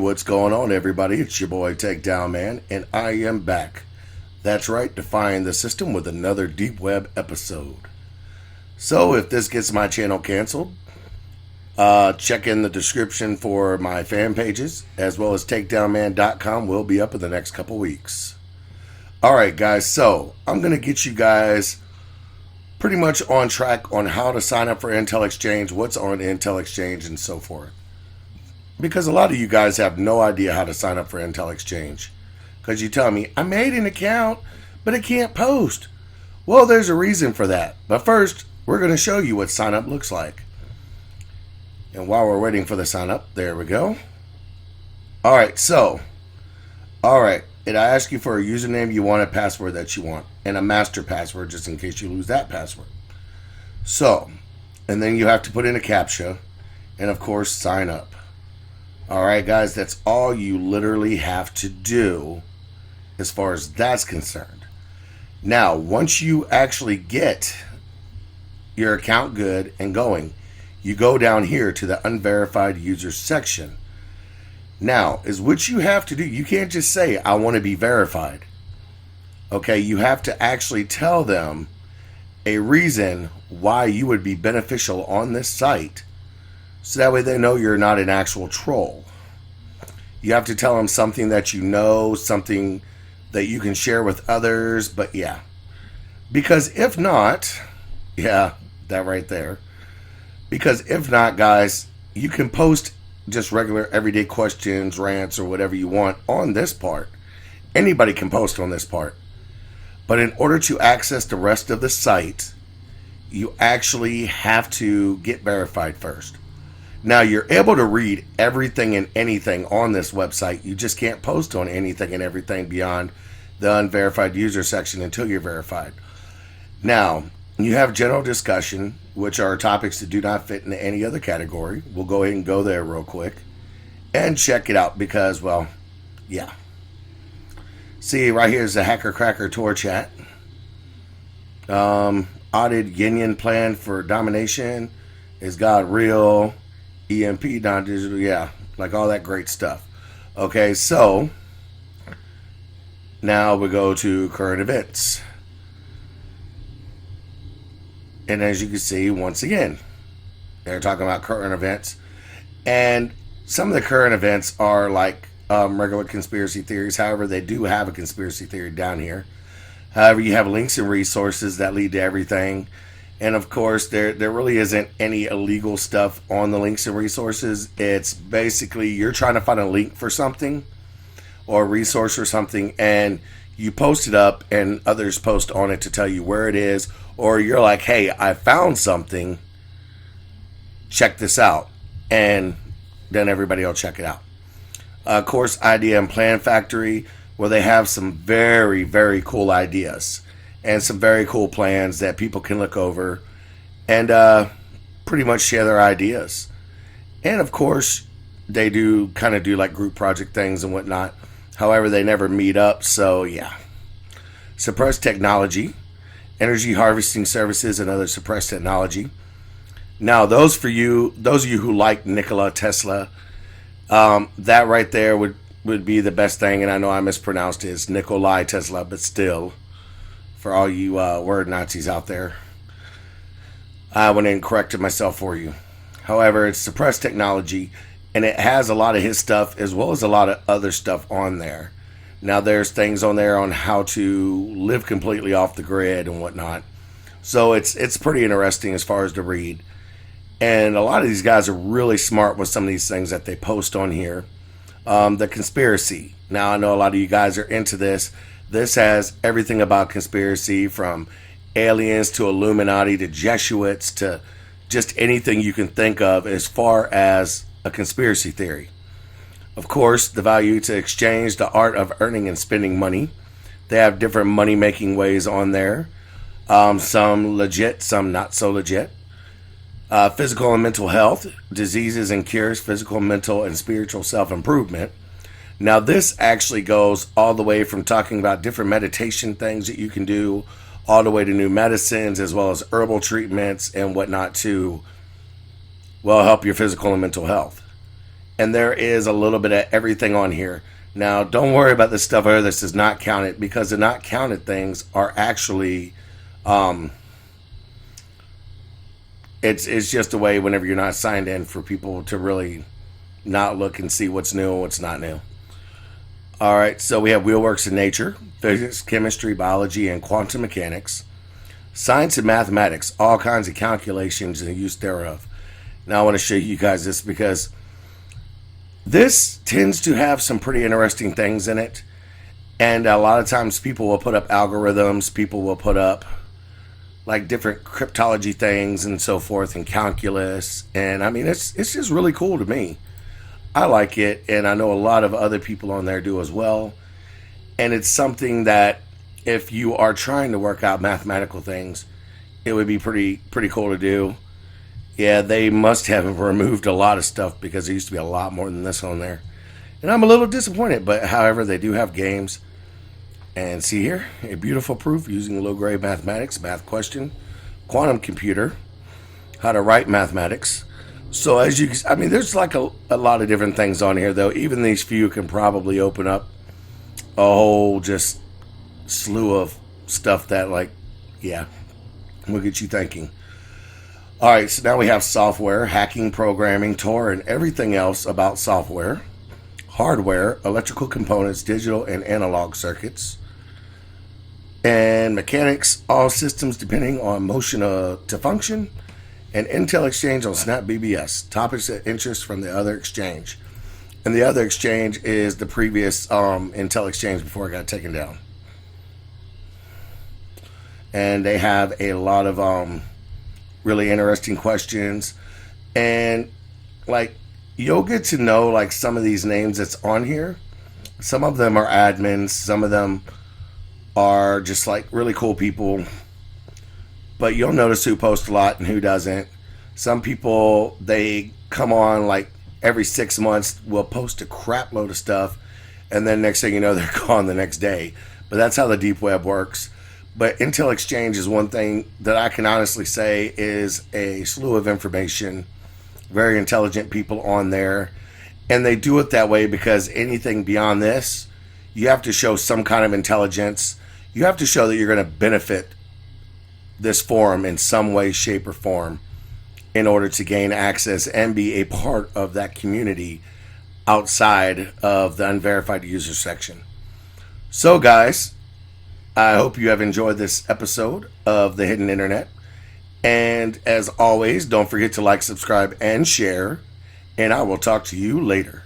what's going on, everybody? It's your boy Takedownman, and I am back. That's right, defying the system with another deep web episode. So, if this gets my channel canceled, check in the description for my fan pages, as well as takedownman.com will be up in the next couple weeks. Alright, guys, so I'm going to get you guys pretty much on track on how to sign up for Intel Exchange, what's on Intel Exchange, and so forth. Because a lot of you guys have no idea how to sign up for Intel Exchange. Because you tell me, I made an account, but I can't post. Well, there's a reason for that. But first, we're going to show you what sign up looks like. And while we're waiting for the sign up, there we go. Alright, it asks you for a username you want, a password that you want, and a master password just in case you lose that password. So, and then you have to put in a CAPTCHA, and of course, sign up. Alright guys, that's all you literally have to do as far as that's concerned. Now, once you actually get your account good and going, you go down here to the unverified users section. Now, is what you have to do, you can't just say, I want to be verified. Okay, you have to actually tell them a reason why you would be beneficial on this site. So that way they know you're not an actual troll. You have to tell them something that you know, something that you can share with others, but yeah. Because if not, yeah, that right there. Because if not, guys, you can post just regular everyday questions, rants, or whatever you want on this part. Anybody can post on this part. But in order to access the rest of the site, you actually have to get verified first. Now, you're able to read everything and anything on this website. You just can't post on anything and everything beyond the unverified user section until you're verified. Now, you have general discussion, which are topics that do not fit into any other category. We'll go ahead and go there real quick and check it out because, well, yeah. See, right here is the Hacker Cracker Tour chat. Audit Yin plan for domination. Is God real? EMP, non-digital, yeah, like all that great stuff. Okay, so now we go to current events. And as you can see, once again, they're talking about current events. And some of the current events are like regular conspiracy theories. However, they do have a conspiracy theory down here. However, you have links and resources that lead to everything. And of course, there really isn't any illegal stuff on the links and resources. It's basically you're trying to find a link for something or a resource or something, and you post it up and others post on it to tell you where it is. Or you're like, hey, I found something. Check this out. And then everybody will check it out. Course Idea and Plan Factory, where they have some very, very cool ideas. And some very cool plans that people can look over and pretty much share their ideas. And of course, they do kind of do like group project things and whatnot. However, they never meet up, so yeah. Suppressed Technology, Energy Harvesting Services, and other suppressed technology. Now, those of you who like Nikola Tesla, that right there would be the best thing. And I know I mispronounced it. It's Nikolai Tesla, but still. For all you word Nazis out there, I went in and corrected myself for you. However, it's suppressed technology, and it has a lot of his stuff as well as a lot of other stuff on there. Now, there's things on there on how to live completely off the grid and whatnot. So it's pretty interesting as far as to read. And a lot of these guys are really smart with some of these things that they post on here. The conspiracy. Now, I know a lot of you guys are into this. This has everything about conspiracy, from aliens to Illuminati to Jesuits to just anything you can think of as far as a conspiracy theory. Of course, the value to exchange, the art of earning and spending money. They have different money-making ways on there. Some legit, some not so legit. Physical and mental health, diseases and cures, physical, mental, and spiritual self-improvement. Now, this actually goes all the way from talking about different meditation things that you can do, all the way to new medicines, as well as herbal treatments and whatnot to, well, help your physical and mental health. and there is a little bit of everything on here. Now, don't worry about the stuff over this does not count it, because the not counted things are actually, um, it's just a way whenever you're not signed in for people to really not look and see what's new and what's not new. All right, so we have wheelworks in nature, physics, chemistry, biology, and quantum mechanics, science and mathematics, all kinds of calculations and the use thereof. Now, I want to show you guys this because this tends to have some pretty interesting things in it. And a lot of times people will put up algorithms, people will put up like different cryptology things and so forth, and calculus. And I mean, it's just really cool to me. I like it, and I know a lot of other people on there do as well. And it's something that if you are trying to work out mathematical things, it would be pretty cool to do. Yeah, they must have removed a lot of stuff because there used to be a lot more than this on there. And I'm a little disappointed, but however, they do have games. And see here, a beautiful proof using low-grade mathematics, math question, quantum computer, how to write mathematics. So as you, I mean, there's like a lot of different things on here, though. Even these few can probably open up a whole just slew of stuff that, like, yeah, will get you thinking. All right, so now we have software, hacking, programming, Tor, and everything else about software, hardware, electrical components, digital and analog circuits, and mechanics, all systems depending on motion to function, and Intel Exchange on Snap BBS, topics of interest from the other exchange. And the other exchange is the previous Intel Exchange before it got taken down. And they have a lot of really interesting questions. And like, you'll get to know like some of these names that's on here. Some of them are admins, some of them are just like really cool people. But you'll notice who posts a lot and who doesn't. Some people, they come on like every 6 months, will post a crap load of stuff, and then next thing you know, they're gone the next day. But that's how the deep web works. But Intel Exchange is one thing that I can honestly say is a slew of information, very intelligent people on there. And they do it that way because anything beyond this, you have to show some kind of intelligence. You have to show that you're going to benefit this forum in some way, shape, or form in order to gain access and be a part of that community outside of the unverified user section. So guys, I hope you have enjoyed this episode of The Hidden Internet. And as always, don't forget to like, subscribe, and share. And I will talk to you later.